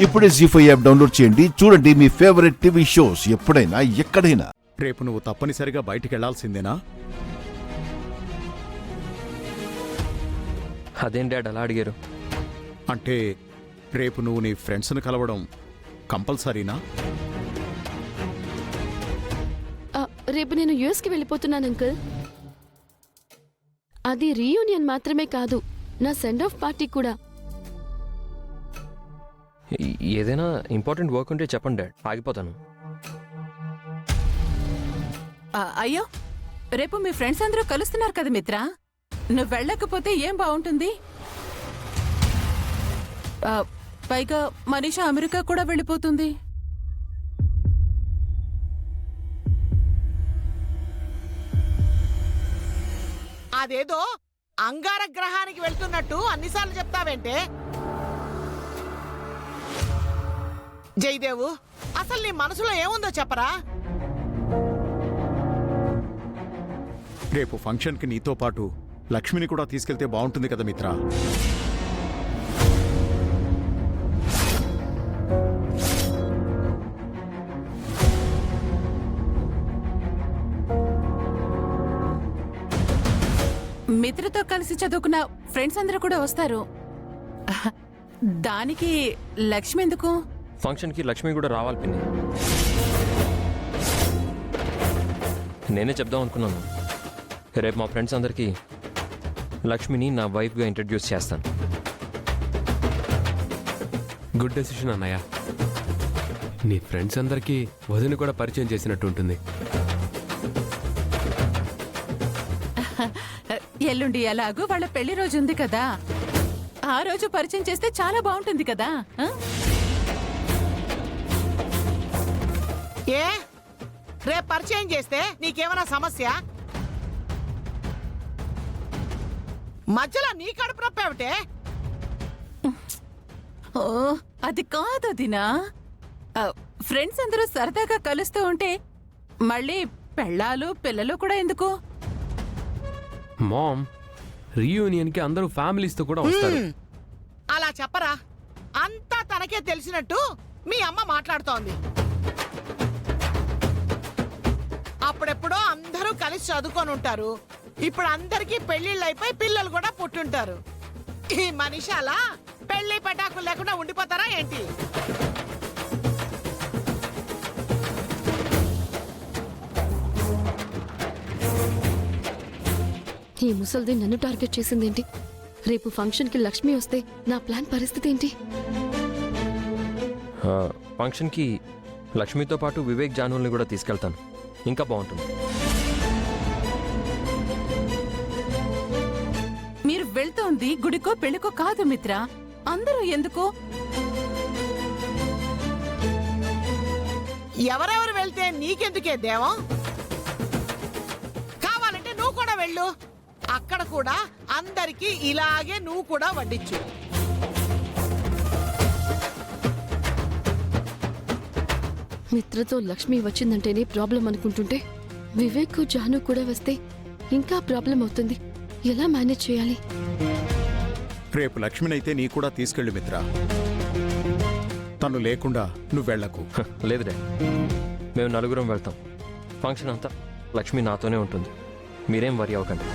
ఇప్పుడే జీ5 app download చేయండి. చూడండి మీ ఫేవరెట్ టీవీ షోస్ ఎప్పుడైనా ఎక్కడైనా. రేపు నువ్వు తప్పనిసరిగా బయటికి వెళ్లాల్సిందేనా? అదేం డాడ్ అలా అడిగారు? అంటే రేపు నువ్వు నీ ఫ్రెండ్స్ని కలవడం కంపల్సరీనా? రేపు నేను యుఎస్కి వెళ్ళిపోతున్నాను అంకుల్. అది రీయూనియన్ మాత్రమే కాదు, నా సెండ్ ఆఫ్ పార్టీ కూడా. ఏదైనా ఇంపార్టెంట్ వర్క్ ఉంటే చెప్పండి డాడ్, ఆగిపోతాను. అయ్యో, రేపు మీ ఫ్రెండ్స్ అందరూ కలుస్తున్నారు కదా మిత్ర. నువ్వు వెళ్ళకపోతే ఏం బాగుంటుంది? పైగా మనీషా అమెరికా కూడా వెళ్ళిపోతుంది. అదేదో అంగార గ్రహానికి వెళ్తున్నట్టు అన్నిసార్లు చెప్తావేంటే? జయదేవు, అసలు నీ మనసులో ఏముందో చెప్పరా? రేపు ఫంక్షన్కి నీతో పాటు లక్ష్మిని కూడా తీసుకెళ్తే బాగుంటుంది కదా మిత్ర. మిత్రతో కలిసి చదువుకున్న ఫ్రెండ్స్ అందరూ కూడా వస్తారు. దానికి లక్ష్మి ఎందుకు? ఫంక్షన్కి లక్ష్మి కూడా రావాలి పిన్ని. నేనే చెప్దాం అనుకున్నాను. రేపు మా ఫ్రెండ్స్ అందరికీ లక్ష్మిని నా వైఫ్గా ఇంట్రడ్యూస్ చేస్తాను. గుడ్ డెసిషన్ అన్నయ్య. నీ ఫ్రెండ్స్ అందరికీ వదిన కూడా పరిచయం చేసినట్టు ఉంటుంది. ఎల్లుండి ఎలాగూ వాళ్ళ పెళ్లి రోజు ఉంది కదా, ఆ రోజు పరిచయం చేస్తే చాలా బాగుంటుంది కదా. ఏ రేపు పరిచయం చేస్తే నీకేమైనా సమస్య? మధ్యలో నీ కడుపు నొప్పేమిటే? ఓ అది కాదు దినా. ఫ్రెండ్స్ అందరూ సరదాగా కలుస్తూ ఉంటే మళ్ళీ పెళ్ళాలు పిల్లలు కూడా ఎందుకు? మామ్, రీయూనియన్కి అందరూ ఫ్యామిలీస్తో కూడా వస్తారు. అలా చెప్పరా. అంతా తనకే తెలిసినట్టు మీ అమ్మ మాట్లాడుతోంది. అప్పుడెప్పుడో అందరూ కలిసి చదువుకొని ఉంటారు. ఇప్పుడు అందరికీ పెళ్లిళ్ళు అయిపోయి పిల్లలు కూడా పుట్టుంటారు. ఈ మనిషి అలా పెళ్లి పటాకులు లేకుండా ఉండిపోతారా ఏంటి? ఈ ముసల్ది నన్ను టార్గెట్ చేసిందేంటి? రేపు ఫంక్షన్కి లక్ష్మి వస్తే నా ప్లాన్ పరిస్థితి ఏంటి? ఫంక్షన్కి లక్ష్మితో పాటు వివేక్ జానుల్ని కూడా తీసుకెళ్తాను, ఇంకా బాగుంటుంది. మీరు వెళ్తోంది గుడికో పెళ్లికో కాదు మిత్ర. అందరూ ఎందుకు? ఎవరెవరు వెళ్తే నీకెందుకే దేవం? కావాలంటే నువ్వు కూడా వెళ్ళు. అక్కడ కూడా అందరికీ ఇలాగే నువ్వు కూడా వడ్డించు. మిత్రతో లక్ష్మి వచ్చిందంటేనే ప్రాబ్లం అనుకుంటుంటే వివేక్ జాను కూడా వస్తే ఇంకా ప్రాబ్లం అవుతుంది. ఎలా మేనేజ్ చేయాలి? రేపు లక్ష్మినైతే నీ కూడా తీసుకెళ్ళు మిత్ర. తను లేకుండా నువ్వు వెళ్లకు. లేదు డాడ్, మేము నలుగురం వెళ్తాం. ఫంక్షన్ అంతా లక్ష్మి నాతోనే ఉంటుంది, మీరేం వరి అవ్వకండి.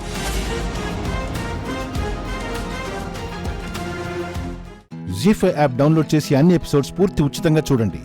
జీ5 యాప్ డౌన్లోడ్ చేసి అన్ని ఎపిసోడ్స్ పూర్తి ఉచితంగా చూడండి.